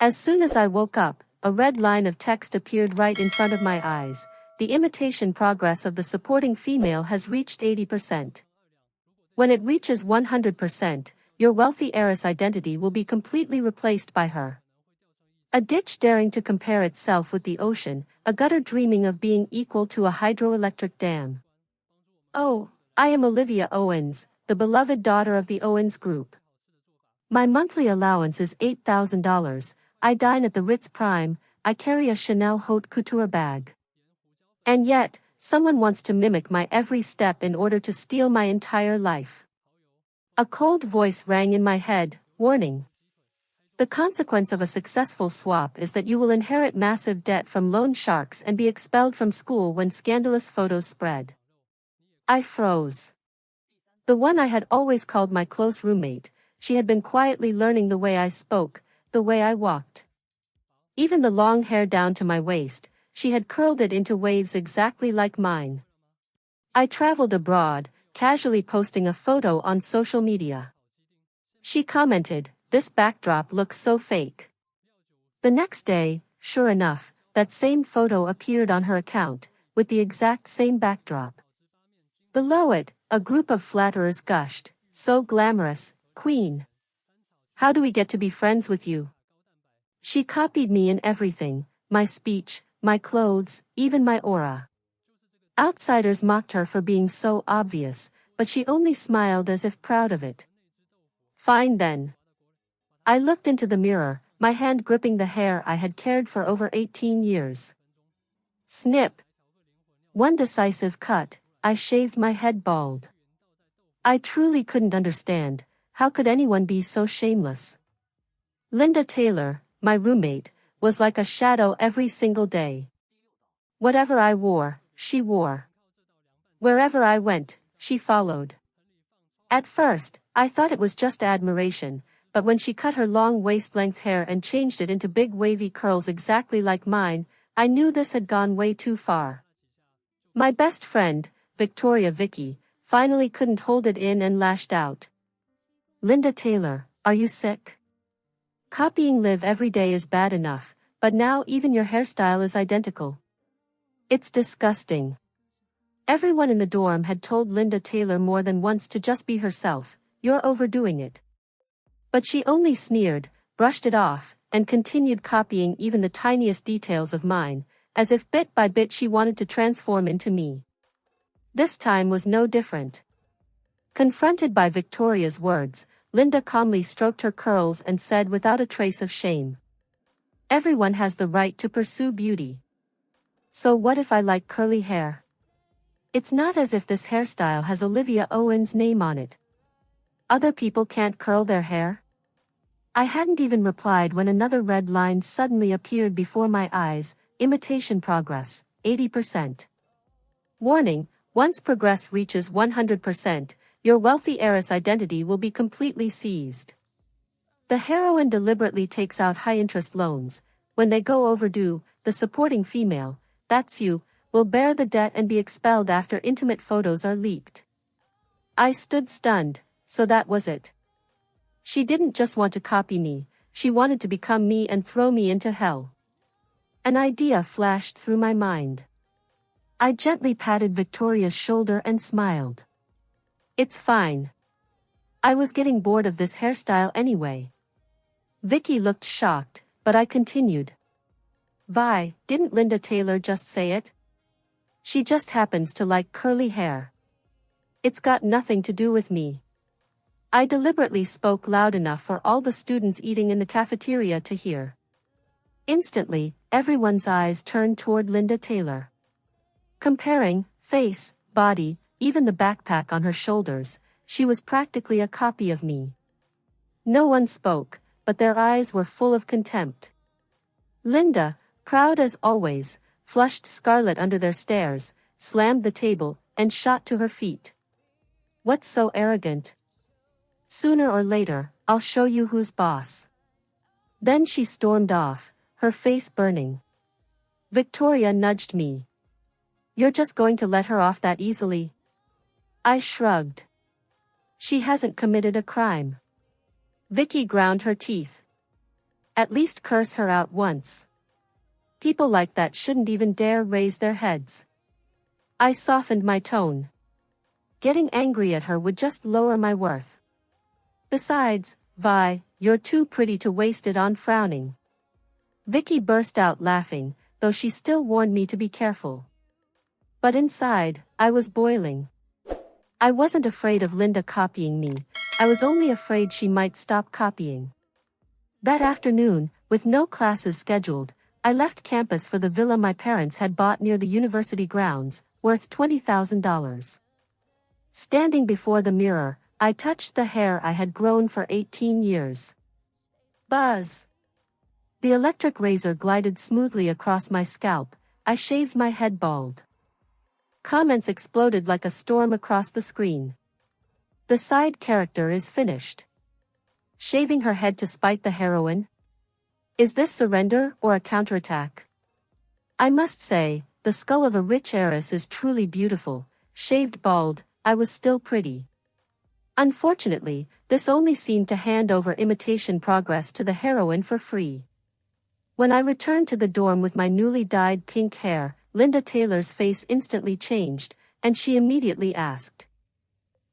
As soon as I woke up, a red line of text appeared right in front of my eyes. The imitation progress of the supporting female has reached 80%. When it reaches 100%, your wealthy heiress identity will be completely replaced by her. A ditch daring to compare itself with the ocean, a gutter dreaming of being equal to a hydroelectric dam. Oh, I am Olivia Owens, the beloved daughter of the Owens Group. My monthly allowance is $8,000, I dine at the Ritz Prime, I carry a Chanel haute couture bag. And yet, someone wants to mimic my every step in order to steal my entire life. A cold voice rang in my head, warning. The consequence of a successful swap is that you will inherit massive debt from loan sharks and be expelled from school when scandalous photos spread. I froze. The one I had always called my close roommate, she had been quietly learning the way I spoke, the way I walked. Even the long hair down to my waist, she had curled it into waves exactly like mine. I traveled abroad, casually posting a photo on social media. She commented, "This backdrop looks so fake." The next day, sure enough, that same photo appeared on her account, with the exact same backdrop. Below it, a group of flatterers gushed, "So glamorous, queen. How do we get to be friends with you?" She copied me in everything, my speech, my clothes, even my aura. Outsiders mocked her for being so obvious, but she only smiled as if proud of it. Fine then. I looked into the mirror, my hand gripping the hair I had cared for over 18 years. Snip. One decisive cut, I shaved my head bald. I truly couldn't understand, how could anyone be so shameless? Linda Taylor, my roommate, was like a shadow every single day. Whatever I wore, she wore. Wherever I went, she followed. At first, I thought it was just admiration, but when she cut her long waist-length hair and changed it into big wavy curls exactly like mine, I knew this had gone way too far. My best friend, Vicky, finally couldn't hold it in and lashed out. "Linda Taylor, are you sick? Copying Liv every day is bad enough, but now even your hairstyle is identical. It's disgusting." Everyone in the dorm had told Linda Taylor more than once to just be herself, "You're overdoing it." But she only sneered, brushed it off, and continued copying even the tiniest details of mine, as if bit by bit she wanted to transform into me. This time was no different. Confronted by Victoria's words, Linda calmly stroked her curls and said without a trace of shame, "Everyone has the right to pursue beauty. So what if I like curly hair? It's not as if this hairstyle has Olivia Owens' name on it. Other people can't curl their hair?" I hadn't even replied when another red line suddenly appeared before my eyes, imitation progress, 80%. Warning, once progress reaches 100%, your wealthy heiress identity will be completely seized. The heroine deliberately takes out high-interest loans. When they go overdue, the supporting female, that's you, will bear the debt and be expelled after intimate photos are leaked. I stood stunned, so that was it. She didn't just want to copy me, she wanted to become me and throw me into hell. An idea flashed through my mind. I gently patted Victoria's shoulder and smiled. "It's fine. I was getting bored of this hairstyle anyway." Vicky looked shocked, but I continued. "Vi, didn't Linda Taylor just say it? She just happens to like curly hair. It's got nothing to do with me." I deliberately spoke loud enough for all the students eating in the cafeteria to hear. Instantly, everyone's eyes turned toward Linda Taylor. Comparing face, body, even the backpack on her shoulders, she was practically a copy of me. No one spoke, but their eyes were full of contempt. Linda, proud as always, flushed scarlet under their stares, slammed the table, and shot to her feet. "What's so arrogant? Sooner or later, I'll show you who's boss." Then she stormed off, her face burning. Victoria nudged me. "You're just going to let her off that easily?" I shrugged. "She hasn't committed a crime." Vicky ground her teeth. At least curse her out once. People like that shouldn't even dare raise their heads. I softened my tone. Getting angry at her would just lower my worth. Besides, Vi, you're too pretty to waste it on frowning. Vicky burst out laughing, though she still warned me to be careful. But inside, I was boiling. I wasn't afraid of Linda copying me, I was only afraid she might stop copying. That afternoon, with no classes scheduled, I left campus for the villa my parents had bought near the university grounds, worth $20,000. Standing before the mirror, I touched the hair I had grown for 18 years. Buzz! The electric razor glided smoothly across my scalp. I shaved my head bald. Comments exploded like a storm across the screen. The side character is finished. Shaving her head to spite the heroine? Is this surrender or a counterattack? I must say, the skull of a rich heiress is truly beautiful. Shaved bald, I was still pretty. Unfortunately, this only seemed to hand over imitation progress to the heroine for free. When I returned to the dorm with my newly dyed pink hair, Linda Taylor's face instantly changed, and she immediately asked,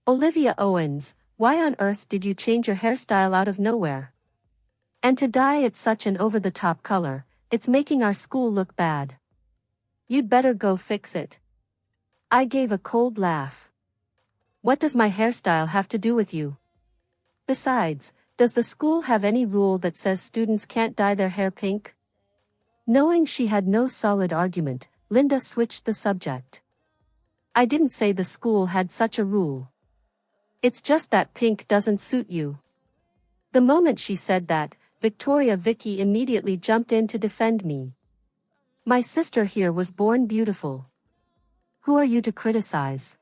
"Olivia Owens, why on earth did you change your hairstyle out of nowhere? And to dye it such an over-the-top color, it's making our school look bad. You'd better go fix it." I gave a cold laugh. What does my hairstyle have to do with you? Besides, does the school have any rule that says students can't dye their hair pink? Knowing she had no solid argument, Linda switched the subject. I didn't say the school had such a rule. It's just that pink doesn't suit you. The moment she said that, Vicky immediately jumped in to defend me. My sister here was born beautiful. Who are you to criticize?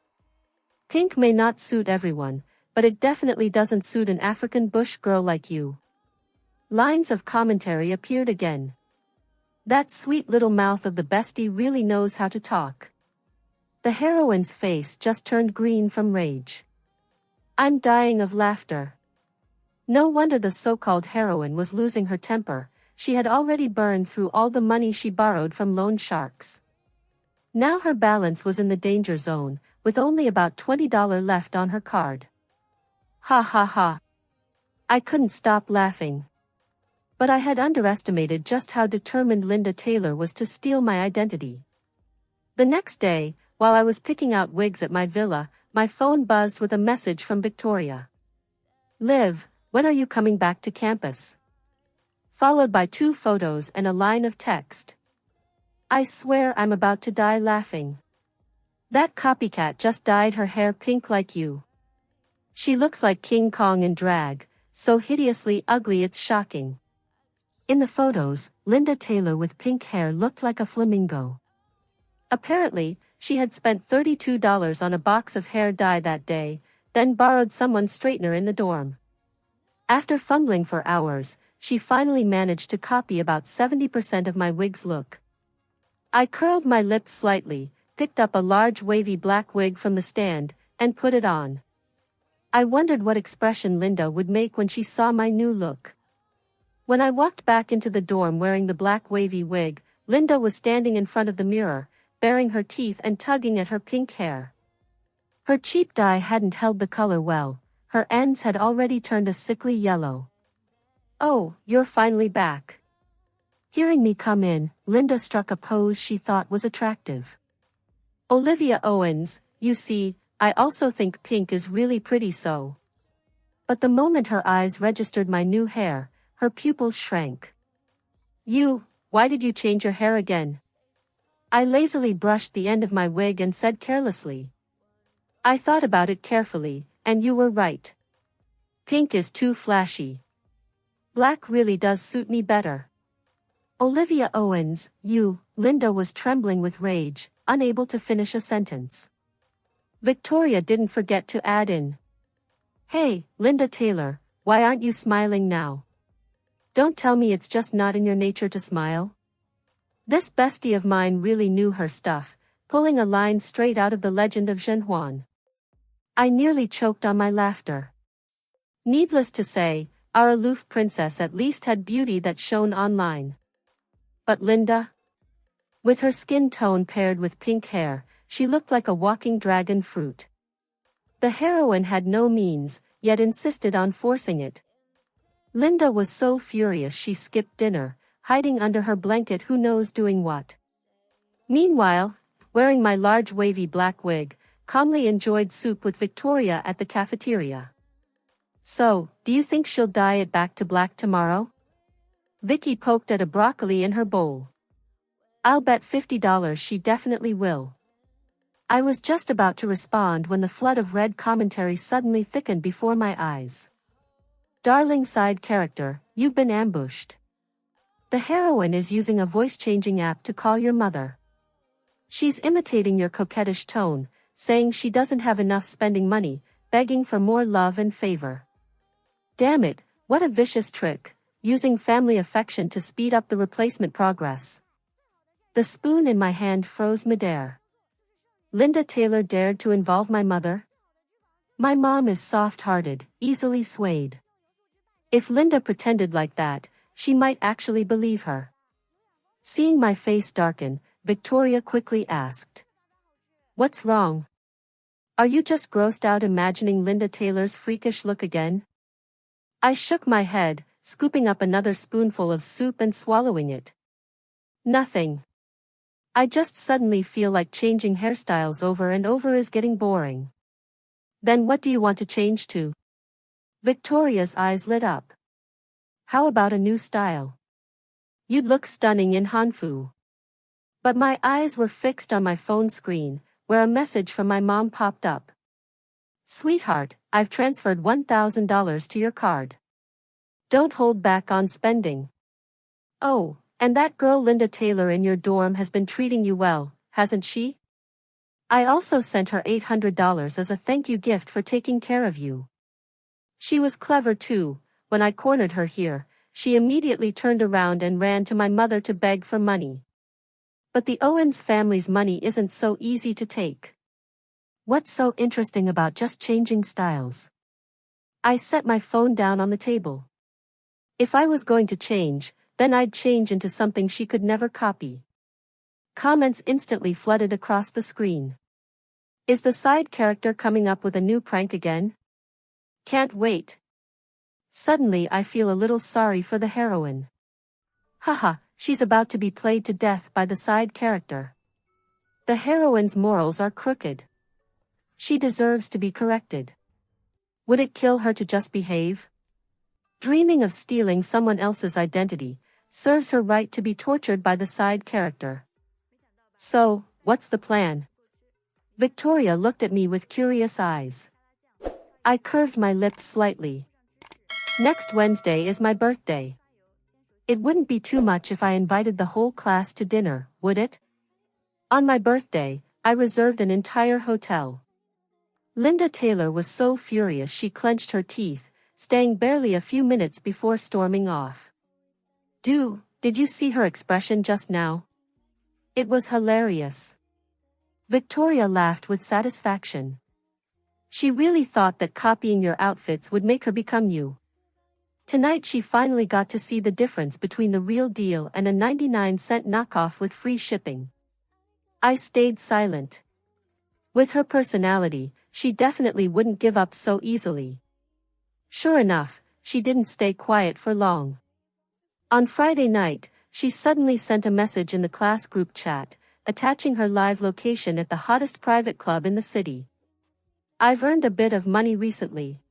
Pink may not suit everyone, but it definitely doesn't suit an African bush girl like you. Lines of commentary appeared again. That sweet little mouth of the bestie really knows how to talk. The heroine's face just turned green from rage. I'm dying of laughter. No wonder the so-called heroine was losing her temper. She had already burned through all the money she borrowed from loan sharks. Now her balance was in the danger zone, with only about $20 left on her card. Ha ha ha. I couldn't stop laughing. But I had underestimated just how determined Linda Taylor was to steal my identity. The next day, while I was picking out wigs at my villa, my phone buzzed with a message from Victoria. "Liv, when are you coming back to campus?" Followed by 2 photos and a line of text. I swear I'm about to die laughing. That copycat just dyed her hair pink like you. She looks like King Kong in drag, so hideously ugly it's shocking. In the photos, Linda Taylor with pink hair looked like a flamingo. Apparently, she had spent $32 on a box of hair dye that day, then borrowed someone's straightener in the dorm. After fumbling for hours, she finally managed to copy about 70% of my wig's look. I curled my lips slightly, picked up a large wavy black wig from the stand, and put it on. I wondered what expression Linda would make when she saw my new look. When I walked back into the dorm wearing the black wavy wig, Linda was standing in front of the mirror, baring her teeth and tugging at her pink hair. Her cheap dye hadn't held the color well, her ends had already turned a sickly yellow. "Oh, you're finally back." Hearing me come in, Linda struck a pose she thought was attractive. "Olivia Owens, you see, I also think pink is really pretty so." But the moment her eyes registered my new hair, her pupils shrank. Why did you change your hair again?" I lazily brushed the end of my wig and said carelessly. "I thought about it carefully, and you were right. Pink is too flashy. Black really does suit me better." "Olivia Owens, Linda was trembling with rage, unable to finish a sentence. Victoria didn't forget to add in, "Hey, Linda Taylor, why aren't you smiling now? Don't tell me it's just not in your nature to smile." This bestie of mine really knew her stuff, pulling a line straight out of the legend of Zhen Huan. I nearly choked on my laughter. Needless to say, Our aloof princess at least had beauty that shone online. But Linda? With her skin tone paired with pink hair, she looked like a walking dragon fruit. The heroine had no means, yet insisted on forcing it. Linda was so furious she skipped dinner, hiding under her blanket who knows doing what. Meanwhile, wearing my large wavy black wig, calmly enjoyed soup with Victoria at the cafeteria. So, do you think she'll dye it back to black tomorrow? Vicky poked at a broccoli in her bowl. I'll bet $50 she definitely will. I was just about to respond when the flood of red commentary suddenly thickened before my eyes. Darling side character, you've been ambushed. The heroine is using a voice-changing app to call your mother. She's imitating your coquettish tone, saying she doesn't have enough spending money, begging for more love and favor. Damn it, what a vicious trick, using family affection to speed up the replacement progress. The spoon in my hand froze midair. Linda Taylor dared to involve my mother? My mom is soft-hearted, easily swayed. If Linda pretended like that, she might actually believe her. Seeing my face darken, Victoria quickly asked. What's wrong? Are you just grossed out imagining Linda Taylor's freakish look again? I shook my head, scooping up another spoonful of soup and swallowing it. Nothing. I just suddenly feel like changing hairstyles over and over is getting boring. Then what do you want to change to? Victoria's eyes lit up. How about a new style? You'd look stunning in Hanfu. But my eyes were fixed on my phone screen, where a message from my mom popped up. Sweetheart, I've transferred $1,000 to your card. Don't hold back on spending. Oh, and that girl Linda Taylor in your dorm has been treating you well, hasn't she? I also sent her $800 as a thank you gift for taking care of you. She was clever too. When I cornered her here, she immediately turned around and ran to my mother to beg for money. But the Owens family's money isn't so easy to take. What's so interesting about just changing styles? I set my phone down on the table. If I was going to change, then I'd change into something she could never copy. Comments instantly flooded across the screen. Is the side character coming up with a new prank again? Can't wait. Suddenly I feel a little sorry for the heroine. Haha, she's about to be played to death by the side character. The heroine's morals are crooked. She deserves to be corrected. Would it kill her to just behave? Dreaming of stealing someone else's identity serves her right to be tortured by the side character. So, what's the plan? Victoria looked at me with curious eyes. I curved my lips slightly. Next Wednesday is my birthday. It wouldn't be too much if I invited the whole class to dinner, would it? On my birthday, I reserved an entire hotel. Linda Taylor was so furious she clenched her teeth, staying barely a few minutes before storming off. Did you see her expression just now? It was hilarious. Victoria laughed with satisfaction. She really thought that copying your outfits would make her become you. Tonight she finally got to see the difference between the real deal and a 99-cent knockoff with free shipping. I stayed silent. With her personality, she definitely wouldn't give up so easily. Sure enough, she didn't stay quiet for long. On Friday night, she suddenly sent a message in the class group chat, attaching her live location at the hottest private club in the city. I've earned a bit of money recently.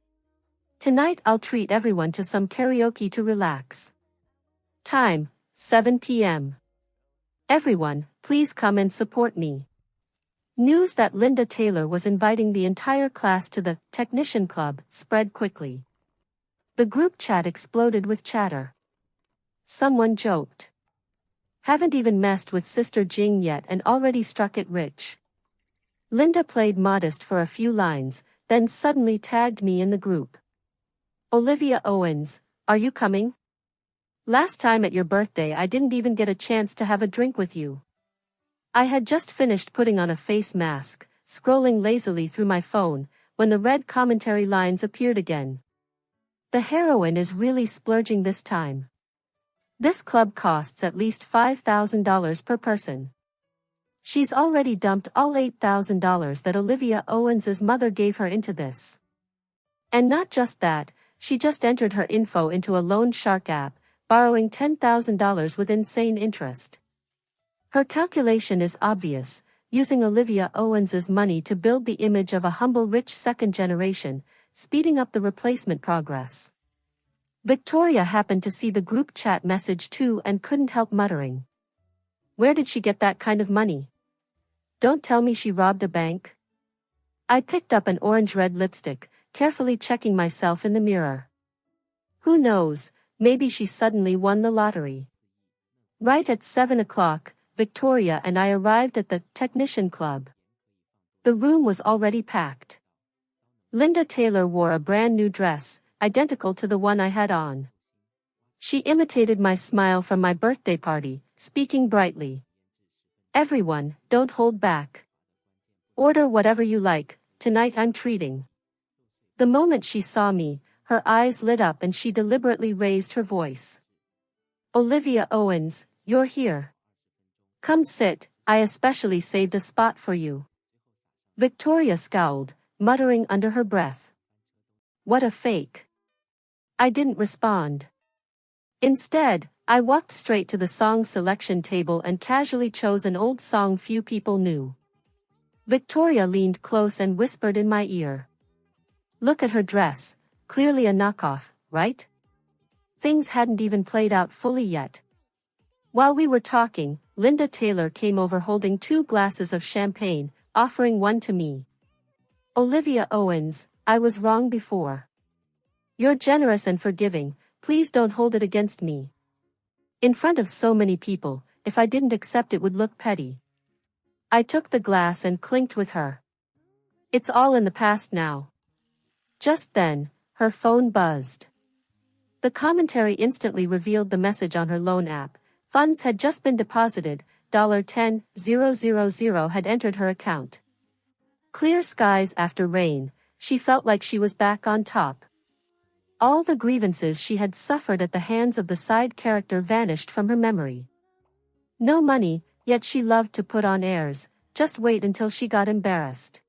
Tonight I'll treat everyone to some karaoke to relax. Time, 7 p.m. Everyone, please come and support me. News that Linda Taylor was inviting the entire class to the Technician Club spread quickly. The group chat exploded with chatter. Someone joked. Haven't even messed with Sister Jing yet and already struck it rich. Linda played modest for a few lines, then suddenly tagged me in the group. Olivia Owens, are you coming? Last time at your birthday I didn't even get a chance to have a drink with you. I had just finished putting on a face mask, scrolling lazily through my phone, when the red commentary lines appeared again. The heroine is really splurging this time. This club costs at least $5,000 per person. She's already dumped all $8,000 that Olivia Owens's mother gave her into this. And not just that, she just entered her info into a loan shark app, borrowing $10,000 with insane interest. Her calculation is obvious, using Olivia Owens's money to build the image of a humble rich second generation, speeding up the replacement progress. Victoria happened to see the group chat message too and couldn't help muttering. Where did she get that kind of money? Don't tell me she robbed a bank. I picked up an orange-red lipstick, carefully checking myself in the mirror. Who knows, maybe she suddenly won the lottery. Right at 7 o'clock, Victoria and I arrived at the Technician Club. The room was already packed. Linda Taylor wore a brand new dress, identical to the one I had on. She imitated my smile from my birthday party, speaking brightly. Everyone, don't hold back. Order whatever you like, tonight I'm treating. The moment she saw me, her eyes lit up and she deliberately raised her voice. Olivia Owens, you're here. Come sit, I especially saved a spot for you. Victoria scowled, muttering under her breath. What a fake. I didn't respond. Instead, I walked straight to the song selection table and casually chose an old song few people knew. Victoria leaned close and whispered in my ear. Look at her dress, clearly a knockoff, right? Things hadn't even played out fully yet. While we were talking, Linda Taylor came over holding 2 glasses of champagne, offering one to me. Olivia Owens, I was wrong before. You're generous and forgiving, please don't hold it against me. In front of so many people, if I didn't accept it would look petty. I took the glass and clinked with her. It's all in the past now. Just then, her phone buzzed. The commentary instantly revealed the message on her loan app. Funds had just been deposited, $10,000 had entered her account. Clear skies after rain, she felt like she was back on top. All the grievances she had suffered at the hands of the side character vanished from her memory. No money, yet she loved to put on airs, just wait until she got embarrassed.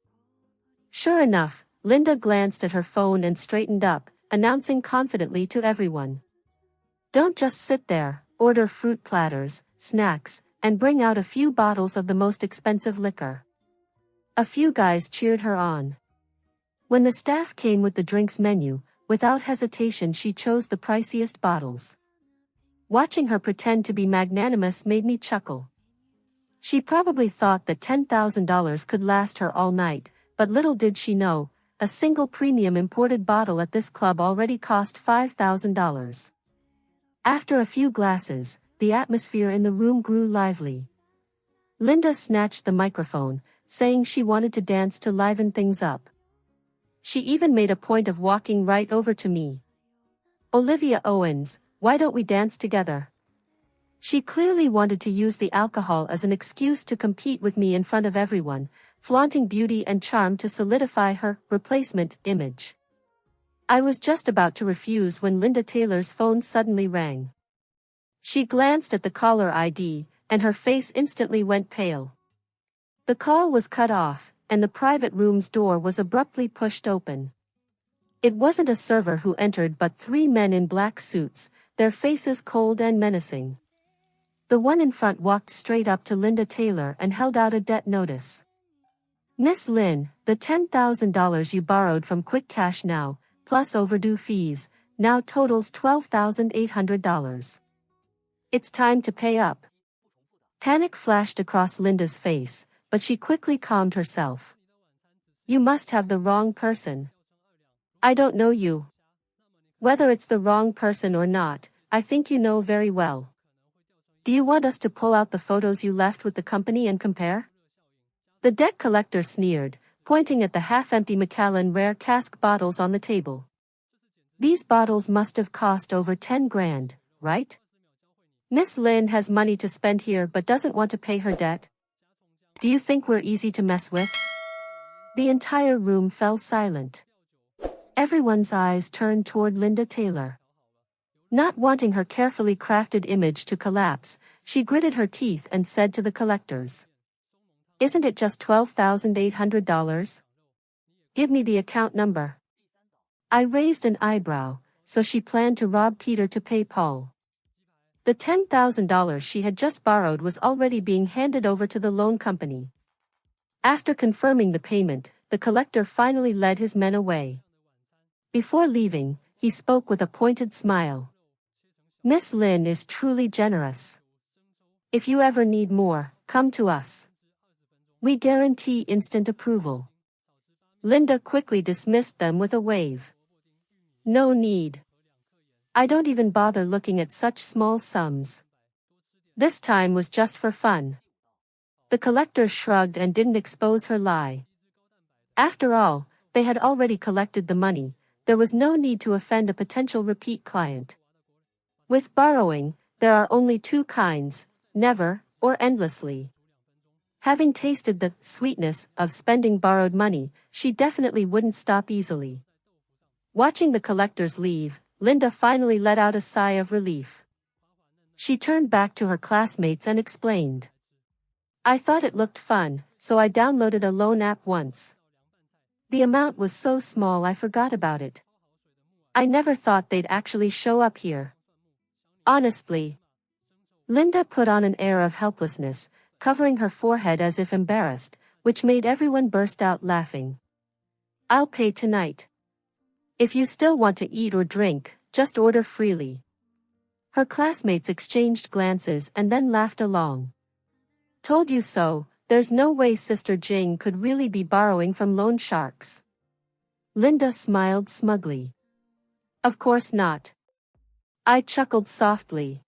Sure enough, Linda glanced at her phone and straightened up, announcing confidently to everyone. Don't just sit there, order fruit platters, snacks, and bring out a few bottles of the most expensive liquor. A few guys cheered her on. When the staff came with the drinks menu, without hesitation she chose the priciest bottles. Watching her pretend to be magnanimous made me chuckle. She probably thought that $10,000 could last her all night, but little did she know, a single premium imported bottle at this club already cost $5,000. After a few glasses, the atmosphere in the room grew lively. Linda snatched the microphone, saying she wanted to dance to liven things up. She even made a point of walking right over to me. Olivia Owens, why don't we dance together? She clearly wanted to use the alcohol as an excuse to compete with me in front of everyone, flaunting beauty and charm to solidify her replacement image. I was just about to refuse when Linda Taylor's phone suddenly rang. She glanced at the caller ID, and her face instantly went pale. The call was cut off, and the private room's door was abruptly pushed open. It wasn't a server who entered but 3 men in black suits, their faces cold and menacing. The one in front walked straight up to Linda Taylor and held out a debt notice. Miss Lynn, the $10,000 you borrowed from Quick Cash now, plus overdue fees, now totals $12,800. It's time to pay up. Panic flashed across Linda's face, but she quickly calmed herself. You must have the wrong person. I don't know you. Whether it's the wrong person or not, I think you know very well. Do you want us to pull out the photos you left with the company and compare? The debt collector sneered, pointing at the half-empty Macallan rare cask bottles on the table. These bottles must have cost over 10 grand, right? Miss Lynn has money to spend here but doesn't want to pay her debt. Do you think we're easy to mess with? The entire room fell silent. Everyone's eyes turned toward Linda Taylor. Not wanting her carefully crafted image to collapse, she gritted her teeth and said to the collectors, "Isn't it just $12,800? Give me the account number." I raised an eyebrow, so she planned to rob Peter to pay Paul. The $10,000 she had just borrowed was already being handed over to the loan company. After confirming the payment, the collector finally led his men away. Before leaving, he spoke with a pointed smile. "Miss Lin is truly generous. If you ever need more, come to us. We guarantee instant approval." Linda quickly dismissed them with a wave. "No need. I don't even bother looking at such small sums. This time was just for fun." The collector shrugged and didn't expose her lie. After all, they had already collected the money. There was no need to offend a potential repeat client. With borrowing, there are only two kinds: never, or endlessly. Having tasted the sweetness of spending borrowed money, she definitely wouldn't stop easily. Watching the collectors leave, Linda finally let out a sigh of relief. She turned back to her classmates and explained, "I thought it looked fun, so I downloaded a loan app once. The amount was so small I forgot about it. I never thought they'd actually show up here. Honestly." Linda put on an air of helplessness, covering her forehead as if embarrassed, which made everyone burst out laughing. "I'll pay tonight. If you still want to eat or drink, just order freely." Her classmates exchanged glances and then laughed along. "Told you so, there's no way Sister Jing could really be borrowing from loan sharks." Linda smiled smugly. "Of course not." I chuckled softly.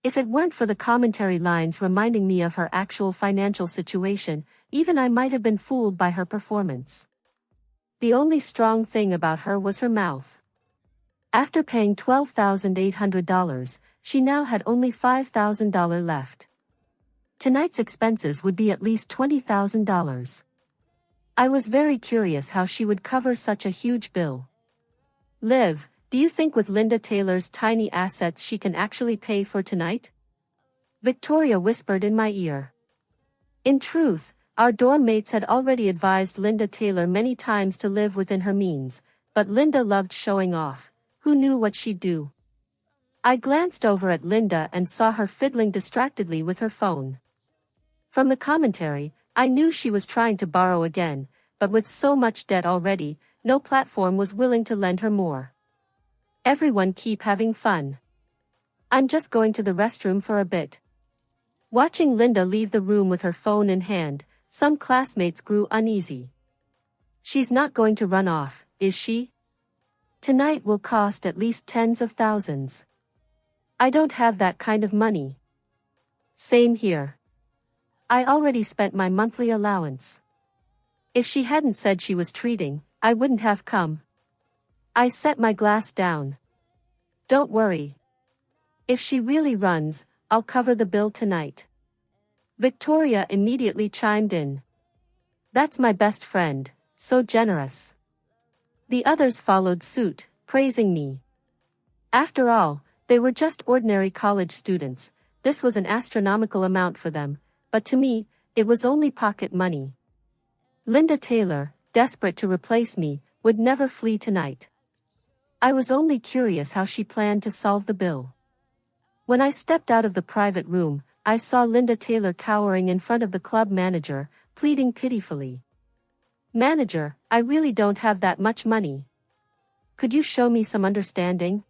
If it weren't for the commentary lines reminding me of her actual financial situation, even I might have been fooled by her performance. The only strong thing about her was her mouth. After paying $12,800, she now had only $5,000 left. Tonight's expenses would be at least $20,000. I was very curious how she would cover such a huge bill. "Liv, do you think with Linda Taylor's tiny assets she can actually pay for tonight?" Victoria whispered in my ear. In truth, our dorm mates had already advised Linda Taylor many times to live within her means, but Linda loved showing off. Who knew what she'd do? I glanced over at Linda and saw her fiddling distractedly with her phone. From the commentary, I knew she was trying to borrow again, but with so much debt already, no platform was willing to lend her more. Everyone keep having fun. I'm just going to the restroom for a bit. Watching Linda leave the room with her phone in hand, some classmates grew uneasy. She's not going to run off, is she? Tonight will cost at least tens of thousands. I don't have that kind of money. Same here. I already spent my monthly allowance. If she hadn't said she was treating, I wouldn't have come. I set my glass down. Don't worry. If she really runs, I'll cover the bill tonight. Victoria immediately chimed in. That's my best friend, so generous. The others followed suit, praising me. After all, they were just ordinary college students. This was an astronomical amount for them, but to me, it was only pocket money. Linda Taylor, desperate to replace me, would never flee tonight. I was only curious how she planned to solve the bill. When I stepped out of the private room, I saw Linda Taylor cowering in front of the club manager, pleading pitifully. "Manager, I really don't have that much money. Could you show me some understanding?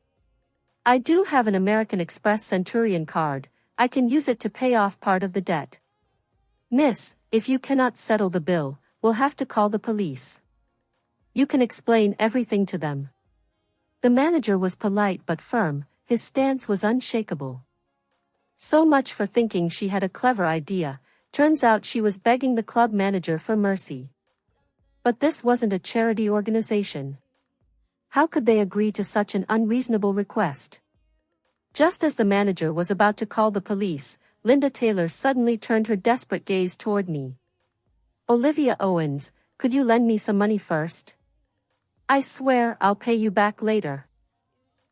I do have an American Express Centurion card. I can use it to pay off part of the debt. Miss, if you cannot settle the bill, we'll have to call the police. You can explain everything to them." The manager was polite but firm, his stance was unshakable. So much for thinking she had a clever idea. Turns out she was begging the club manager for mercy. But this wasn't a charity organization. How could they agree to such an unreasonable request? Just as the manager was about to call the police, Linda Taylor suddenly turned her desperate gaze toward me. "Olivia Owens, could you lend me some money first? I swear I'll pay you back later.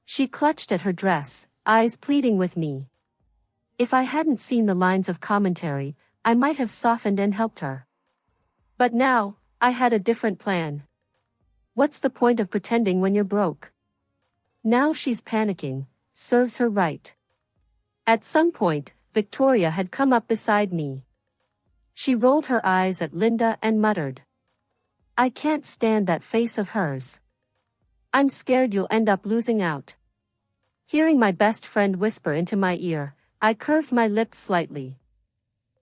She clutched at her dress, eyes pleading with me. If I hadn't seen the lines of commentary, I might have softened and helped her. But now, I had a different plan. What's the point of pretending when you're broke? Now she's panicking, serves her right. At some point, Victoria had come up beside me. She rolled her eyes at Linda and muttered. I can't stand that face of hers. I'm scared you'll end up losing out. Hearing my best friend whisper into my ear, I curved my lips slightly.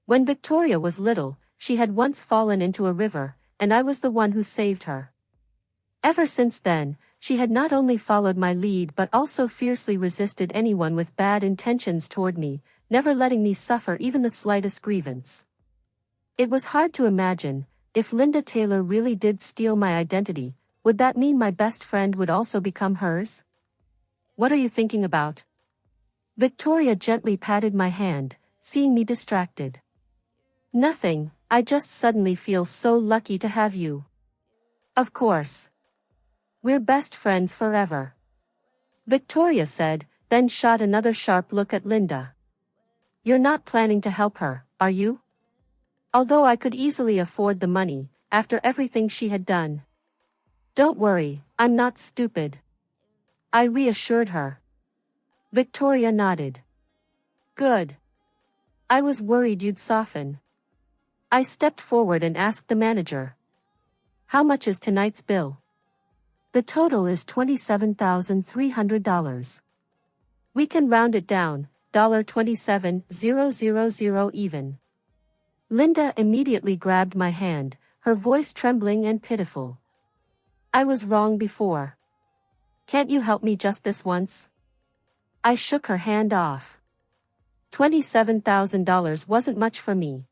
When Victoria was little, she had once fallen into a river, and I was the one who saved her. Ever since then, she had not only followed my lead but also fiercely resisted anyone with bad intentions toward me, never letting me suffer even the slightest grievance. It was hard to imagine, if Linda Taylor really did steal my identity, would that mean my best friend would also become hers? What are you thinking about? Victoria gently patted my hand, seeing me distracted. Nothing, I just suddenly feel so lucky to have you. Of course. We're best friends forever. Victoria said, then shot another sharp look at Linda. You're not planning to help her, are you? Although I could easily afford the money, after everything she had done. Don't worry, I'm not stupid. I reassured her. Victoria nodded. Good. I was worried you'd soften. I stepped forward and asked the manager. How much is tonight's bill? The total is $27,300. We can round it down, $27,000 even. Linda immediately grabbed my hand, her voice trembling and pitiful. I was wrong before. Can't you help me just this once? I shook her hand off. $27,000 wasn't much for me.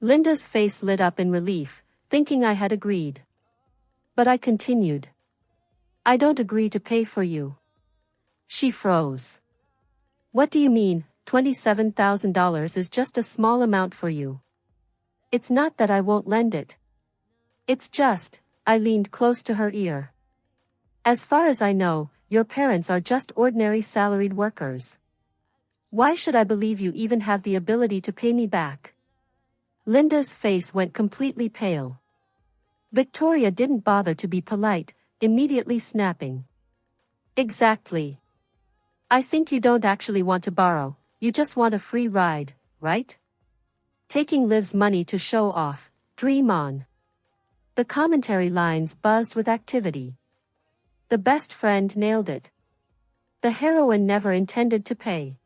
Linda's face lit up in relief, thinking I had agreed. But I continued. I don't agree to pay for you. She froze. What do you mean, $27,000 is just a small amount for you? It's not that I won't lend it. It's just, I leaned close to her ear. As far as I know, your parents are just ordinary salaried workers. Why should I believe you even have the ability to pay me back? Linda's face went completely pale. Victoria didn't bother to be polite, immediately snapping. Exactly. I think you don't actually want to borrow, you just want a free ride, right? Taking Liv's money to show off, dream on. The commentary lines buzzed with activity. The best friend nailed it. The heroine never intended to pay.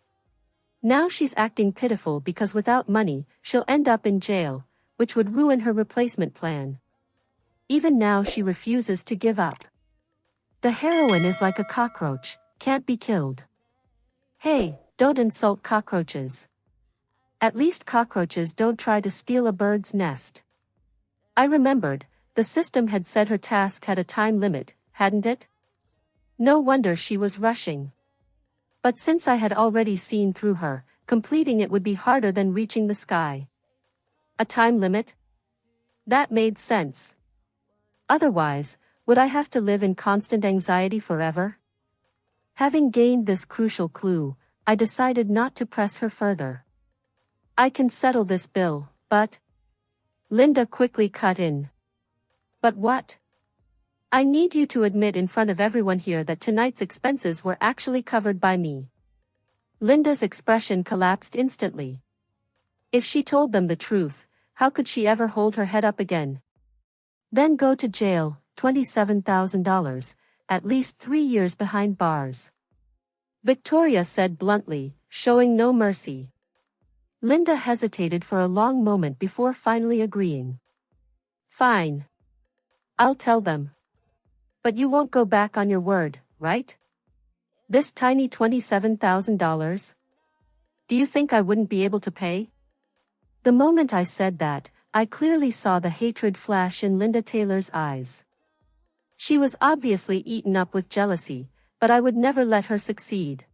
Now she's acting pitiful because without money, she'll end up in jail, which would ruin her replacement plan. Even now she refuses to give up. The heroine is like a cockroach, can't be killed. Hey, don't insult cockroaches. At least cockroaches don't try to steal a bird's nest. I remembered, the system had said her task had a time limit, hadn't it? No wonder she was rushing. But since I had already seen through her, completing it would be harder than reaching the sky. A time limit? That made sense. Otherwise, would I have to live in constant anxiety forever? Having gained this crucial clue, I decided not to press her further. I can settle this bill, but... Linda quickly cut in. But what? I need you to admit in front of everyone here that tonight's expenses were actually covered by me. Linda's expression collapsed instantly. If she told them the truth, how could she ever hold her head up again? Then go to jail, $27,000, at least 3 years behind bars. Victoria said bluntly, showing no mercy. Linda hesitated for a long moment before finally agreeing. Fine. I'll tell them. But you won't go back on your word, right? This tiny $27,000? Do you think I wouldn't be able to pay? The moment I said that, I clearly saw the hatred flash in Linda Taylor's eyes. She was obviously eaten up with jealousy, but I would never let her succeed.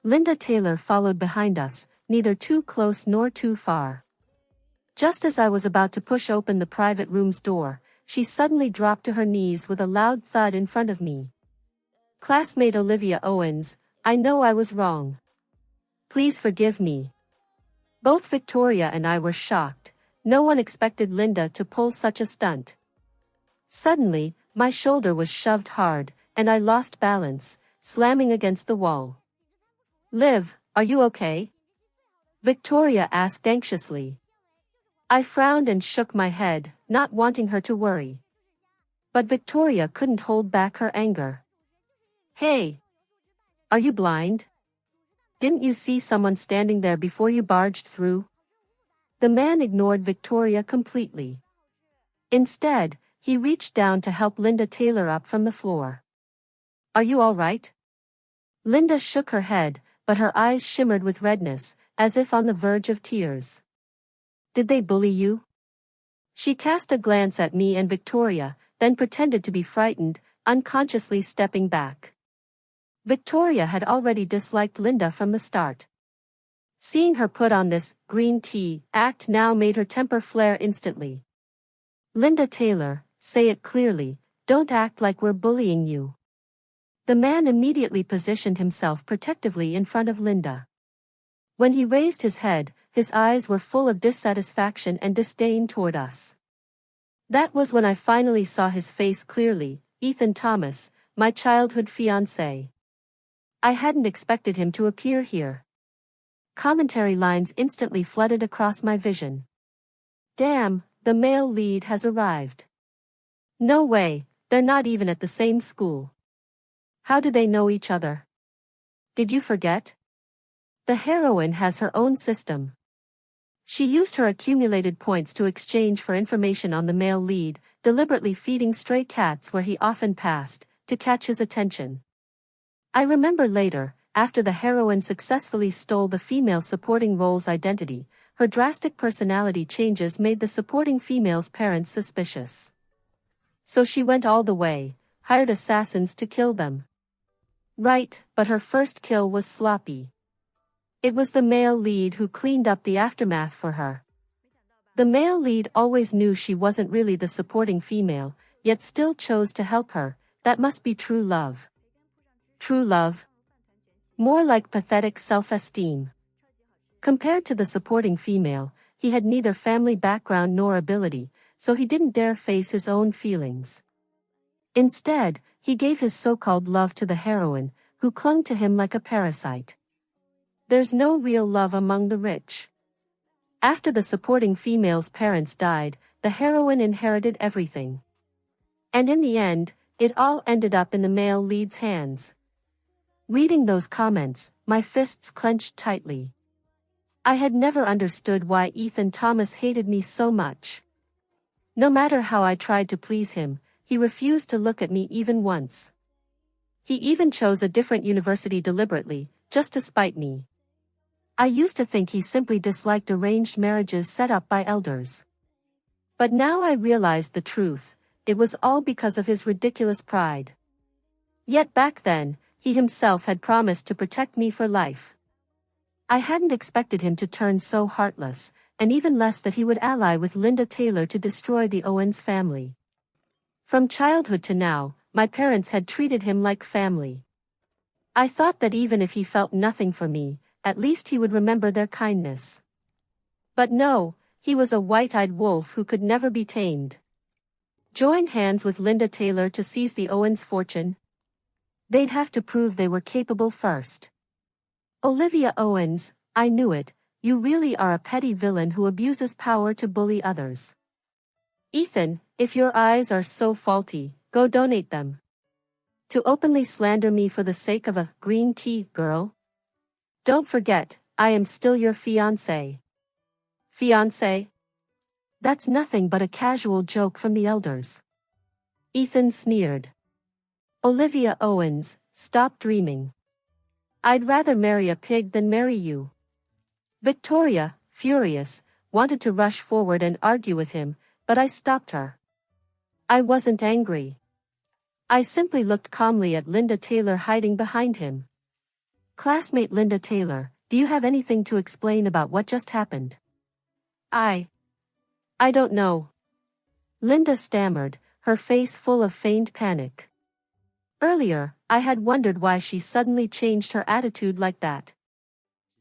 Linda Taylor followed behind us, neither too close nor too far. Just as I was about to push open the private room's door, she suddenly dropped to her knees with a loud thud in front of me. Classmate Olivia Owens, I know I was wrong. Please forgive me. Both Victoria and I were shocked. No one expected Linda to pull such a stunt. Suddenly, my shoulder was shoved hard, and I lost balance, slamming against the wall. Liv, are you okay? Victoria asked anxiously. I frowned and shook my head, not wanting her to worry. But Victoria couldn't hold back her anger. Hey! Are you blind? Didn't you see someone standing there before you barged through? The man ignored Victoria completely. Instead, he reached down to help Linda Taylor up from the floor. Are you all right? Linda shook her head, but her eyes shimmered with redness, as if on the verge of tears. Did they bully you? She cast a glance at me and Victoria, then pretended to be frightened, unconsciously stepping back. Victoria had already disliked Linda from the start. Seeing her put on this green tea act now made her temper flare instantly. Linda Taylor, say it clearly, don't act like we're bullying you. The man immediately positioned himself protectively in front of Linda. When he raised his head, his eyes were full of dissatisfaction and disdain toward us. That was when I finally saw his face clearly, Ethan Thomas, my childhood fiancé. I hadn't expected him to appear here. Commentary lines instantly flooded across my vision. Damn, the male lead has arrived. No way, they're not even at the same school. How do they know each other? Did you forget? The heroine has her own system. She used her accumulated points to exchange for information on the male lead, deliberately feeding stray cats where he often passed, to catch his attention. I remember later, after the heroine successfully stole the female supporting role's identity, her drastic personality changes made the supporting female's parents suspicious. So she went all the way, hired assassins to kill them. Right, but her first kill was sloppy. It was the male lead who cleaned up the aftermath for her. The male lead always knew she wasn't really the supporting female, yet still chose to help her. That must be true love. True love? More like pathetic self-esteem. Compared to the supporting female, he had neither family background nor ability, so he didn't dare face his own feelings. Instead, he gave his so-called love to the heroine, who clung to him like a parasite. There's no real love among the rich. After the supporting female's parents died, the heroine inherited everything. And in the end, it all ended up in the male lead's hands. Reading those comments, my fists clenched tightly. I had never understood why Ethan Thomas hated me so much. No matter how I tried to please him, he refused to look at me even once. He even chose a different university deliberately, just to spite me. I used to think he simply disliked arranged marriages set up by elders. But now I realized the truth, it was all because of his ridiculous pride. Yet back then, he himself had promised to protect me for life. I hadn't expected him to turn so heartless, and even less that he would ally with Linda Taylor to destroy the Owens family. From childhood to now, my parents had treated him like family. I thought that even if he felt nothing for me, at least he would remember their kindness. But no, he was a white-eyed wolf who could never be tamed. Join hands with Linda Taylor to seize the Owens fortune? They'd have to prove they were capable first. Olivia Owens, I knew it, you really are a petty villain who abuses power to bully others. Ethan, if your eyes are so faulty, go donate them. To openly slander me for the sake of a green tea girl? Don't forget, I am still your fiancé. Fiancé? That's nothing but a casual joke from the elders. Ethan sneered. Olivia Owens, stop dreaming. I'd rather marry a pig than marry you. Victoria, furious, wanted to rush forward and argue with him, but I stopped her. I wasn't angry. I simply looked calmly at Linda Taylor hiding behind him. Classmate Linda Taylor, do you have anything to explain about what just happened? I don't know. Linda stammered, her face full of feigned panic. Earlier, I had wondered why she suddenly changed her attitude like that.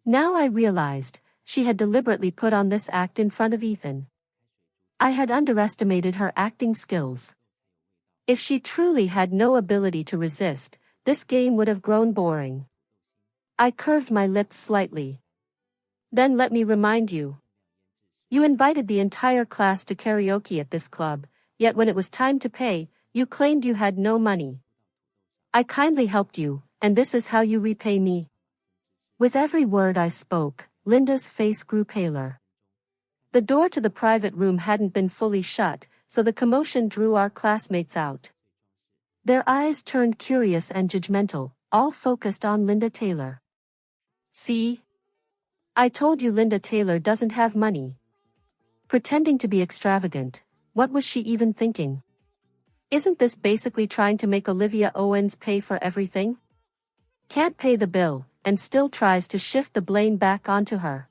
Now I realized, she had deliberately put on this act in front of Ethan. I had underestimated her acting skills. If she truly had no ability to resist, this game would have grown boring. I curved my lips slightly. Then let me remind you. You invited the entire class to karaoke at this club, yet when it was time to pay, you claimed you had no money. I kindly helped you, and this is how you repay me. With every word I spoke, Linda's face grew paler. The door to the private room hadn't been fully shut, so the commotion drew our classmates out. Their eyes turned curious and judgmental, all focused on Linda Taylor. See? I told you Linda Taylor doesn't have money. Pretending to be extravagant, what was she even thinking? Isn't this basically trying to make Olivia Owens pay for everything? Can't pay the bill, and still tries to shift the blame back onto her.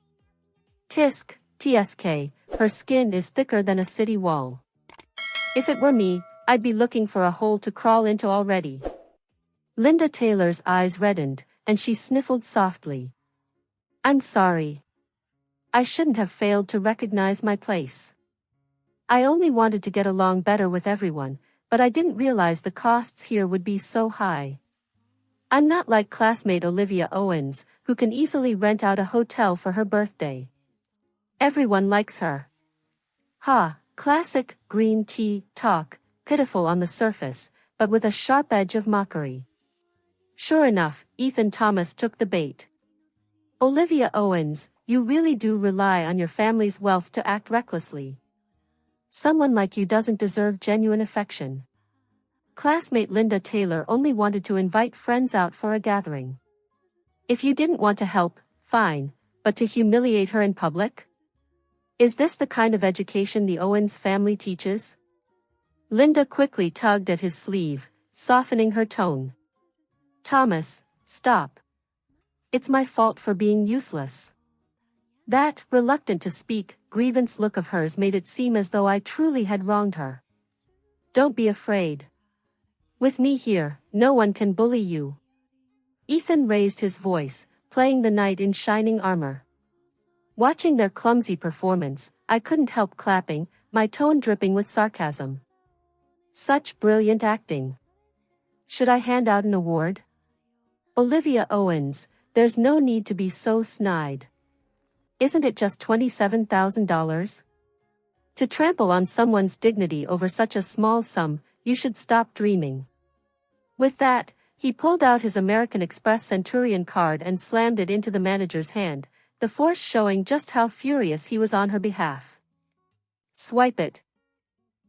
TSK, her skin is thicker than a city wall. If it were me, I'd be looking for a hole to crawl into already. Linda Taylor's eyes reddened, and she sniffled softly. I'm sorry. I shouldn't have failed to recognize my place. I only wanted to get along better with everyone, but I didn't realize the costs here would be so high. I'm not like classmate Olivia Owens, who can easily rent out a hotel for her birthday. Everyone likes her. Ha, classic green tea talk, pitiful on the surface, but with a sharp edge of mockery. Sure enough, Ethan Thomas took the bait. Olivia Owens, you really do rely on your family's wealth to act recklessly. Someone like you doesn't deserve genuine affection. Classmate Linda Taylor only wanted to invite friends out for a gathering. If you didn't want to help, fine, but to humiliate her in public? Is this the kind of education the Owens family teaches? Linda quickly tugged at his sleeve, softening her tone. Thomas, stop. It's my fault for being useless. That, reluctant to speak, grievance look of hers made it seem as though I truly had wronged her. Don't be afraid. With me here, no one can bully you. Ethan raised his voice, playing the knight in shining armor. Watching their clumsy performance, I couldn't help clapping, my tone dripping with sarcasm. Such brilliant acting. Should I hand out an award? Olivia Owens, there's no need to be so snide. Isn't it just $27,000? To trample on someone's dignity over such a small sum, you should stop dreaming. With that, he pulled out his American Express Centurion card and slammed it into the manager's hand, the force showing just how furious he was on her behalf. Swipe it.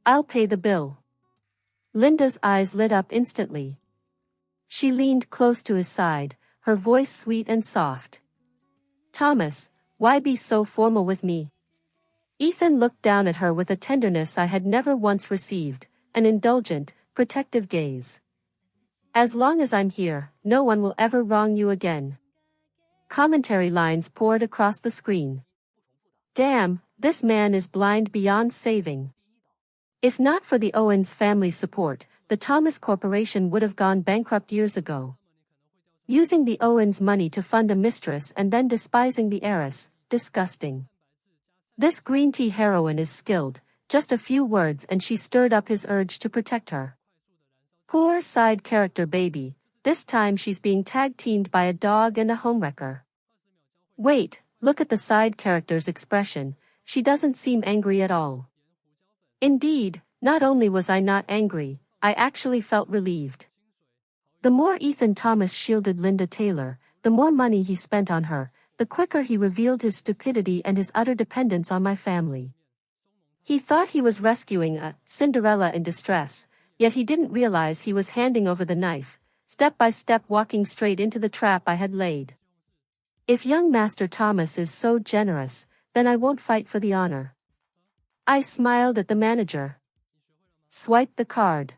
I'll pay the bill. Linda's eyes lit up instantly. She leaned close to his side, her voice sweet and soft. Thomas, why be so formal with me? Ethan looked down at her with a tenderness I had never once received, an indulgent, protective gaze. As long as I'm here, no one will ever wrong you again. Commentary lines poured across the screen. Damn, this man is blind beyond saving. If not for the Owens family support, the Thomas Corporation would have gone bankrupt years ago. Using the Owens money to fund a mistress and then despising the heiress, disgusting. This green tea heroine is skilled, just a few words and she stirred up his urge to protect her. Poor side character baby, this time she's being tag-teamed by a dog and a homewrecker. Wait, look at the side character's expression, she doesn't seem angry at all. Indeed, not only was I not angry, I actually felt relieved. The more Ethan Thomas shielded Linda Taylor, the more money he spent on her, the quicker he revealed his stupidity and his utter dependence on my family. He thought he was rescuing a Cinderella in distress, yet he didn't realize he was handing over the knife, step by step walking straight into the trap I had laid. If young Master Thomas is so generous, then I won't fight for the honor. I smiled at the manager. Swiped the card.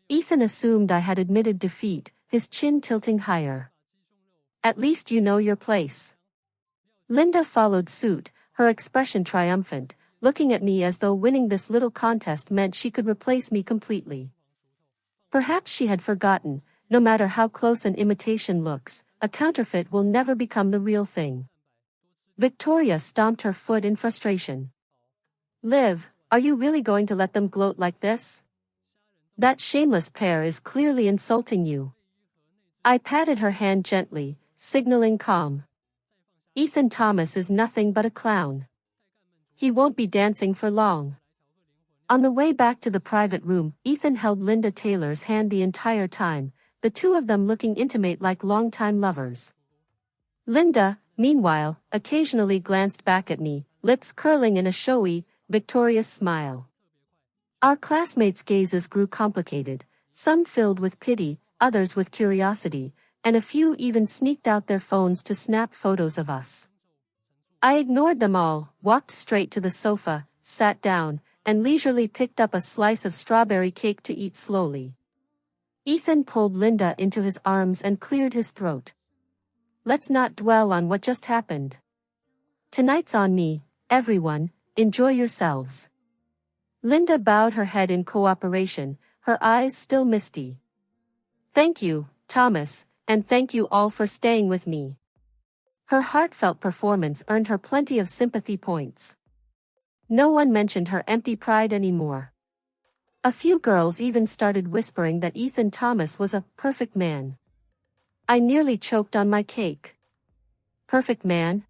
Ethan assumed I had admitted defeat, his chin tilting higher. At least you know your place. Linda followed suit, her expression triumphant, looking at me as though winning this little contest meant she could replace me completely. Perhaps she had forgotten, no matter how close an imitation looks, a counterfeit will never become the real thing. Victoria stomped her foot in frustration. Liv, are you really going to let them gloat like this? That shameless pair is clearly insulting you. I patted her hand gently, signaling calm. Ethan Thomas is nothing but a clown. He won't be dancing for long. On the way back to the private room, Ethan held Linda Taylor's hand the entire time, the two of them looking intimate like longtime lovers. Linda, meanwhile, occasionally glanced back at me, lips curling in a showy, victorious smile. Our classmates' gazes grew complicated, some filled with pity, others with curiosity, and a few even sneaked out their phones to snap photos of us. I ignored them all, walked straight to the sofa, sat down, and leisurely picked up a slice of strawberry cake to eat slowly. Ethan pulled Linda into his arms and cleared his throat. Let's not dwell on what just happened. Tonight's on me, everyone, enjoy yourselves. Linda bowed her head in cooperation, her eyes still misty. Thank you, Thomas, and thank you all for staying with me. Her heartfelt performance earned her plenty of sympathy points. No one mentioned her empty pride anymore. A few girls even started whispering that Ethan Thomas was a perfect man. I nearly choked on my cake. Perfect man?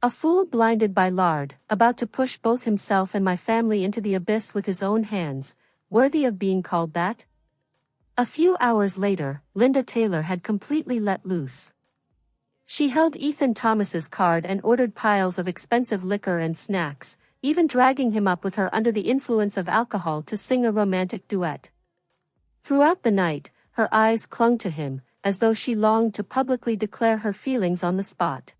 A fool blinded by lard, about to push both himself and my family into the abyss with his own hands, worthy of being called that? A few hours later, Linda Taylor had completely let loose. She held Ethan Thomas's card and ordered piles of expensive liquor and snacks, even dragging him up with her under the influence of alcohol to sing a romantic duet. Throughout the night, her eyes clung to him, as though she longed to publicly declare her feelings on the spot.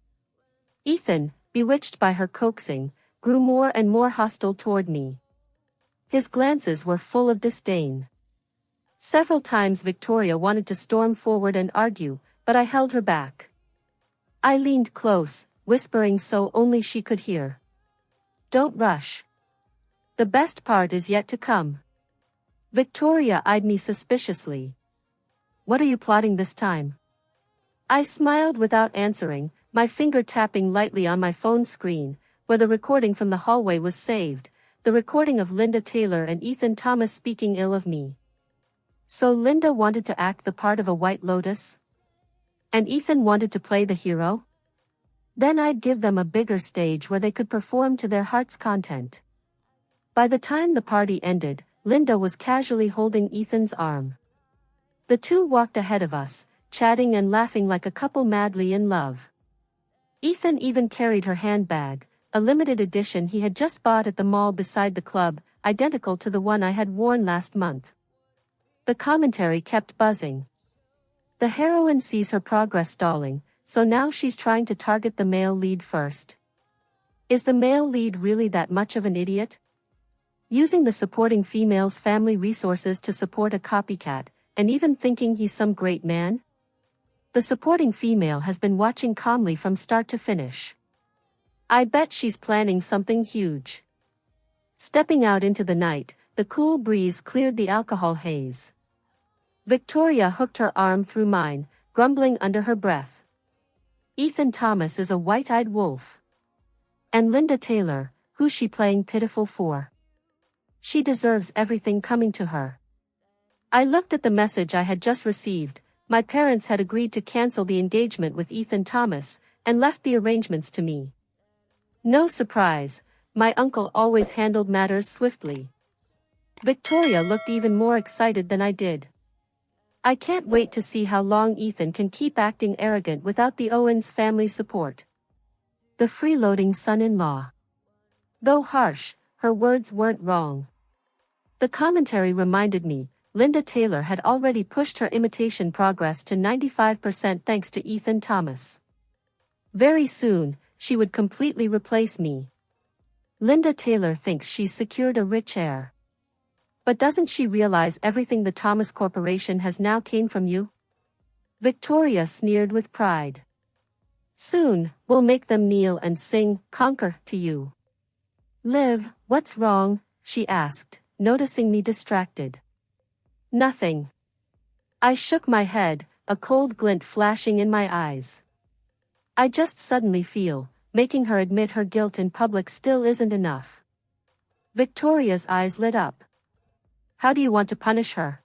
Ethan, bewitched by her coaxing, grew more and more hostile toward me. His glances were full of disdain. Several times Victoria wanted to storm forward and argue, but I held her back. I leaned close, whispering so only she could hear. Don't rush. The best part is yet to come. Victoria eyed me suspiciously. What are you plotting this time? I smiled without answering, my finger tapping lightly on my phone screen, where the recording from the hallway was saved, the recording of Linda Taylor and Ethan Thomas speaking ill of me. So Linda wanted to act the part of a White Lotus? And Ethan wanted to play the hero? Then I'd give them a bigger stage where they could perform to their heart's content. By the time the party ended, Linda was casually holding Ethan's arm. The two walked ahead of us, chatting and laughing like a couple madly in love. Ethan even carried her handbag, a limited edition he had just bought at the mall beside the club, identical to the one I had worn last month. The commentary kept buzzing. The heroine sees her progress stalling, so now she's trying to target the male lead first. Is the male lead really that much of an idiot? Using the supporting female's family resources to support a copycat, and even thinking he's some great man? The supporting female has been watching calmly from start to finish. I bet she's planning something huge. Stepping out into the night, the cool breeze cleared the alcohol haze. Victoria hooked her arm through mine, grumbling under her breath. Ethan Thomas is a white-eyed wolf. And Linda Taylor, who's she playing pitiful for? She deserves everything coming to her. I looked at the message I had just received. My parents had agreed to cancel the engagement with Ethan Thomas, and left the arrangements to me. No surprise, my uncle always handled matters swiftly. Victoria looked even more excited than I did. I can't wait to see how long Ethan can keep acting arrogant without the Owens family support. The freeloading son-in-law. Though harsh, her words weren't wrong. The commentary reminded me, Linda Taylor had already pushed her imitation progress to 95% thanks to Ethan Thomas. Very soon, she would completely replace me. Linda Taylor thinks she's secured a rich heir. But doesn't she realize everything the Thomas Corporation has now came from you? Victoria sneered with pride. Soon, we'll make them kneel and sing, "Conquer," to you. Liv, what's wrong? She asked, noticing me distracted. Nothing. I shook my head, a cold glint flashing in my eyes. I just suddenly feel, making her admit her guilt in public still isn't enough. Victoria's eyes lit up. How do you want to punish her?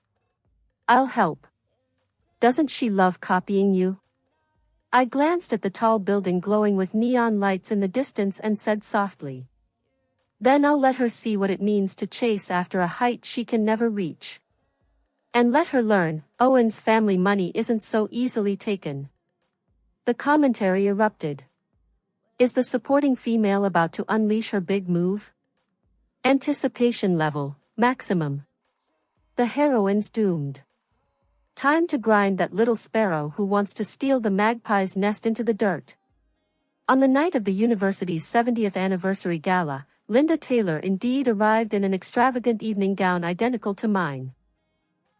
I'll help. Doesn't she love copying you? I glanced at the tall building glowing with neon lights in the distance and said softly. Then I'll let her see what it means to chase after a height she can never reach. And let her learn, Owen's family money isn't so easily taken. The commentary erupted. Is the supporting female about to unleash her big move? Anticipation level, maximum. The heroine's doomed. Time to grind that little sparrow who wants to steal the magpie's nest into the dirt. On the night of the university's 70th anniversary gala, Linda Taylor indeed arrived in an extravagant evening gown identical to mine.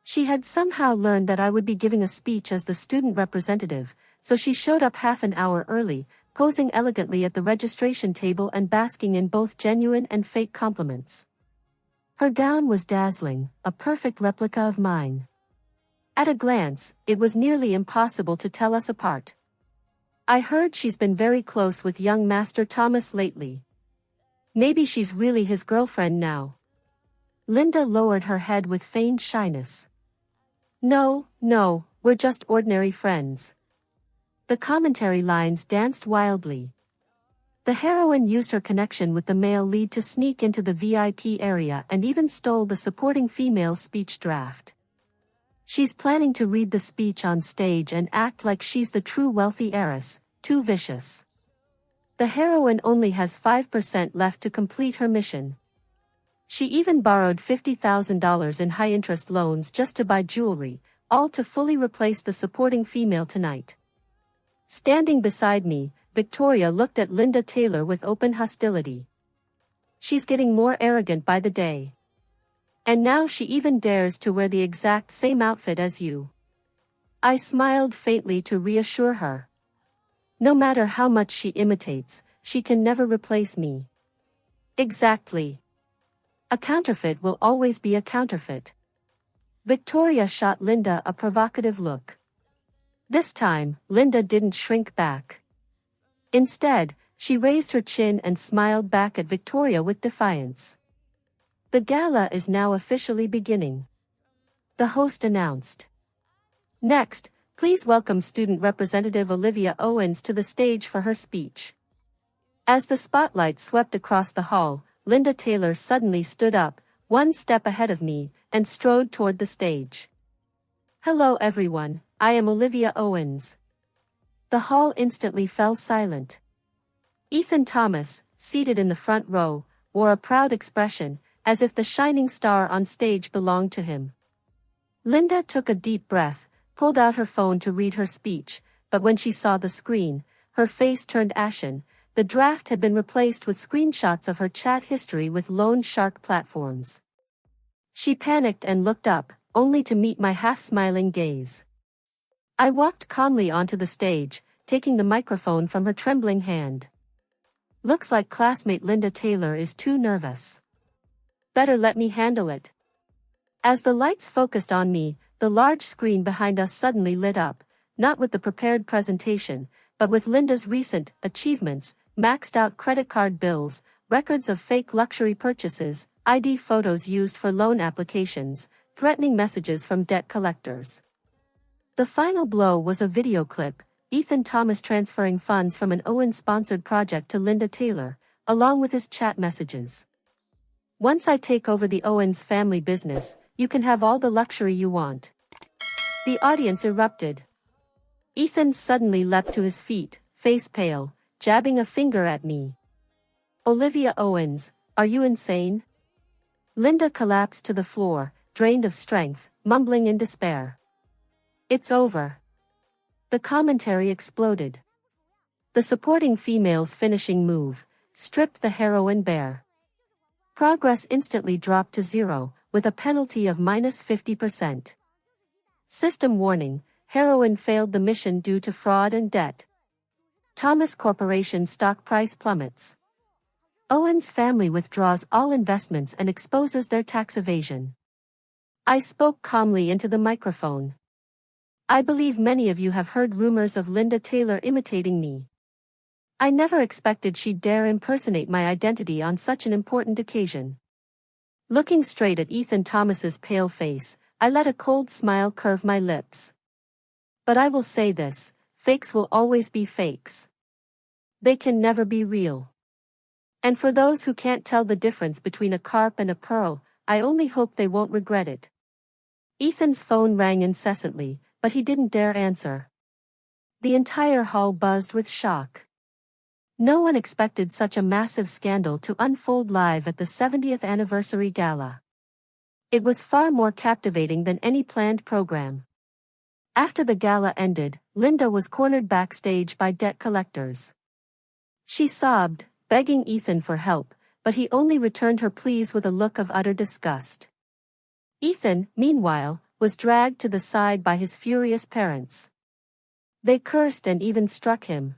She had somehow learned that I would be giving a speech as the student representative, so she showed up half an hour early, posing elegantly at the registration table and basking in both genuine and fake compliments. Her gown was dazzling, a perfect replica of mine. At a glance, it was nearly impossible to tell us apart. I heard she's been very close with young Master Thomas lately. Maybe she's really his girlfriend now. Linda lowered her head with feigned shyness. No, we're just ordinary friends. The commentary lines danced wildly. The heroine used her connection with the male lead to sneak into the VIP area and even stole the supporting female speech draft. She's planning to read the speech on stage and act like she's the true wealthy heiress, too vicious. The heroine only has 5% left to complete her mission. She even borrowed $50,000 in high-interest loans just to buy jewelry, all to fully replace the supporting female tonight. Standing beside me, Victoria looked at Linda Taylor with open hostility. She's getting more arrogant by the day. And now she even dares to wear the exact same outfit as you. I smiled faintly to reassure her. No matter how much she imitates, she can never replace me. Exactly. A counterfeit will always be a counterfeit. Victoria shot Linda a provocative look. This time, Linda didn't shrink back. Instead, she raised her chin and smiled back at Victoria with defiance. The gala is now officially beginning. The host announced. Next, please welcome Student Representative Olivia Owens to the stage for her speech. As the spotlight swept across the hall, Linda Taylor suddenly stood up, one step ahead of me, and strode toward the stage. Hello everyone, I am Olivia Owens. The hall instantly fell silent. Ethan Thomas, seated in the front row, wore a proud expression, as if the shining star on stage belonged to him. Linda took a deep breath, pulled out her phone to read her speech, but when she saw the screen, her face turned ashen. The draft had been replaced with screenshots of her chat history with loan shark platforms. She panicked and looked up, only to meet my half-smiling gaze. I walked calmly onto the stage, taking the microphone from her trembling hand. Looks like classmate Linda Taylor is too nervous. Better let me handle it. As the lights focused on me, the large screen behind us suddenly lit up, not with the prepared presentation, but with Linda's recent achievements, maxed out credit card bills, records of fake luxury purchases, ID photos used for loan applications, threatening messages from debt collectors. The final blow was a video clip, Ethan Thomas transferring funds from an Owen-sponsored project to Linda Taylor, along with his chat messages. Once I take over the Owens family business, you can have all the luxury you want. The audience erupted. Ethan suddenly leapt to his feet, face pale, jabbing a finger at me. Olivia Owens, are you insane? Linda collapsed to the floor, drained of strength, mumbling in despair. It's over. The commentary exploded. The supporting female's finishing move stripped the heroine bare. Progress instantly dropped to 0, with a penalty of -50%. System warning, heroine failed the mission due to fraud and debt. Thomas Corporation stock price plummets. Owen's family withdraws all investments and exposes their tax evasion. I spoke calmly into the microphone. I believe many of you have heard rumors of Linda Taylor imitating me. I never expected she'd dare impersonate my identity on such an important occasion. Looking straight at Ethan Thomas's pale face, I let a cold smile curve my lips. But I will say this, fakes will always be fakes. They can never be real. And for those who can't tell the difference between a carp and a pearl, I only hope they won't regret it. Ethan's phone rang incessantly, but he didn't dare answer. The entire hall buzzed with shock. No one expected such a massive scandal to unfold live at the 70th anniversary gala. It was far more captivating than any planned program. After the gala ended, Linda was cornered backstage by debt collectors. She sobbed, begging Ethan for help, but he only returned her pleas with a look of utter disgust. Ethan, meanwhile, was dragged to the side by his furious parents. They cursed and even struck him.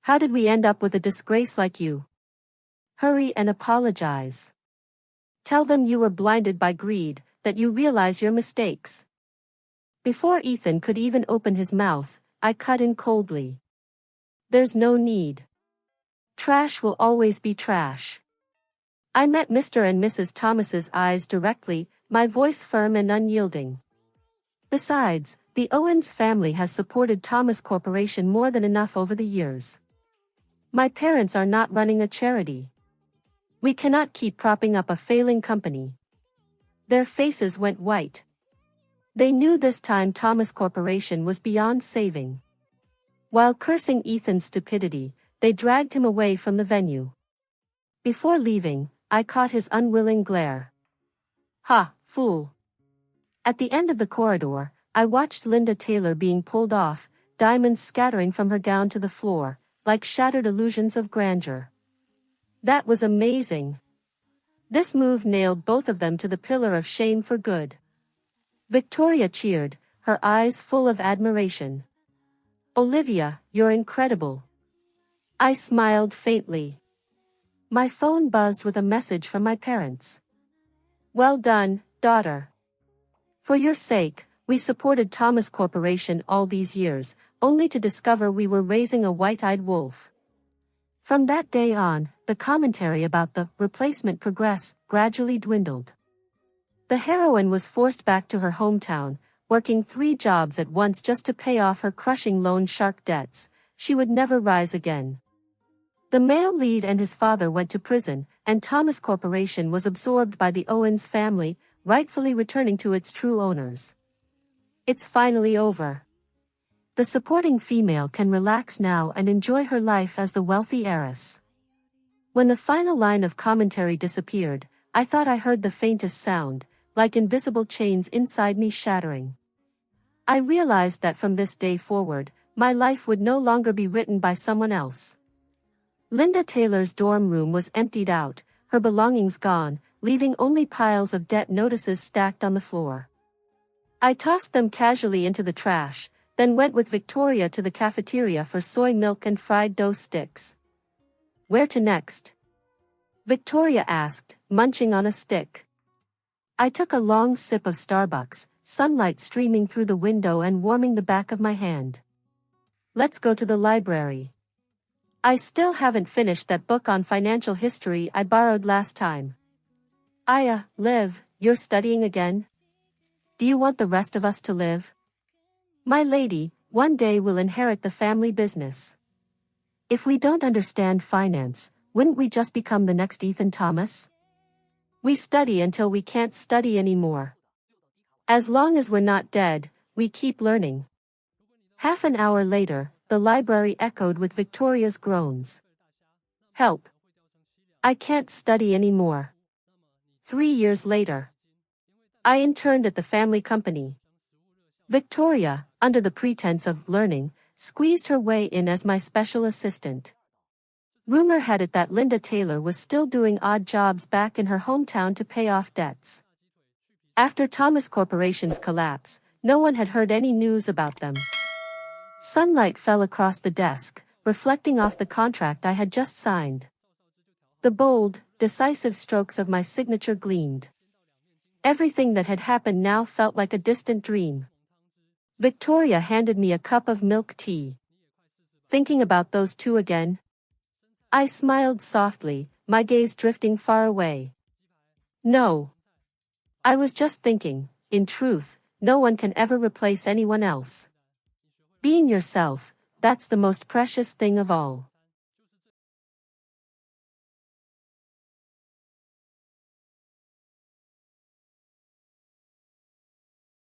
"How did we end up with a disgrace like you? Hurry and apologize. Tell them you were blinded by greed, that you realize your mistakes." Before Ethan could even open his mouth, I cut in coldly. "There's no need. Trash will always be trash." I met Mr. and Mrs. Thomas's eyes directly, my voice firm and unyielding. Besides, the Owens family has supported Thomas Corporation more than enough over the years. My parents are not running a charity. We cannot keep propping up a failing company. Their faces went white. They knew this time Thomas Corporation was beyond saving. While cursing Ethan's stupidity, they dragged him away from the venue. Before leaving, I caught his unwilling glare. "Ha, fool." At the end of the corridor, I watched Linda Taylor being pulled off, diamonds scattering from her gown to the floor, like shattered illusions of grandeur. That was amazing. This move nailed both of them to the pillar of shame for good. Victoria cheered, her eyes full of admiration. "Olivia, you're incredible." I smiled faintly. My phone buzzed with a message from my parents. "Well done, daughter. For your sake, we supported Thomas Corporation all these years, only to discover we were raising a white-eyed wolf." From that day on, the commentary about the replacement progress gradually dwindled. The heroine was forced back to her hometown, working 3 jobs at once just to pay off her crushing loan shark debts. She would never rise again. The male lead and his father went to prison, and Thomas Corporation was absorbed by the Owens family, rightfully returning to its true owners. It's finally over. The supporting female can relax now and enjoy her life as the wealthy heiress. When the final line of commentary disappeared, I thought I heard the faintest sound, like invisible chains inside me shattering. I realized that from this day forward, my life would no longer be written by someone else. Linda Taylor's dorm room was emptied out, her belongings gone, leaving only piles of debt notices stacked on the floor. I tossed them casually into the trash, then went with Victoria to the cafeteria for soy milk and fried dough sticks. "Where to next?" Victoria asked, munching on a stick. I took a long sip of Starbucks, sunlight streaming through the window and warming the back of my hand. "Let's go to the library. I still haven't finished that book on financial history I borrowed last time." Liv, you're studying again? Do you want the rest of us to live?" "My lady, one day we'll inherit the family business. If we don't understand finance, wouldn't we just become the next Ethan Thomas? We study until we can't study anymore. As long as we're not dead, we keep learning." Half an hour later, the library echoed with Victoria's groans. "Help! I can't study anymore." 3 years later, I interned at the family company. Victoria, under the pretense of learning, squeezed her way in as my special assistant. Rumor had it that Linda Taylor was still doing odd jobs back in her hometown to pay off debts. After Thomas Corporation's collapse, no one had heard any news about them. Sunlight fell across the desk, reflecting off the contract I had just signed. The bold, decisive strokes of my signature gleamed. Everything that had happened now felt like a distant dream. Victoria handed me a cup of milk tea. Thinking about those two again? I smiled softly, my gaze drifting far away. No. I was just thinking, in truth, no one can ever replace anyone else. Being yourself, that's the most precious thing of all.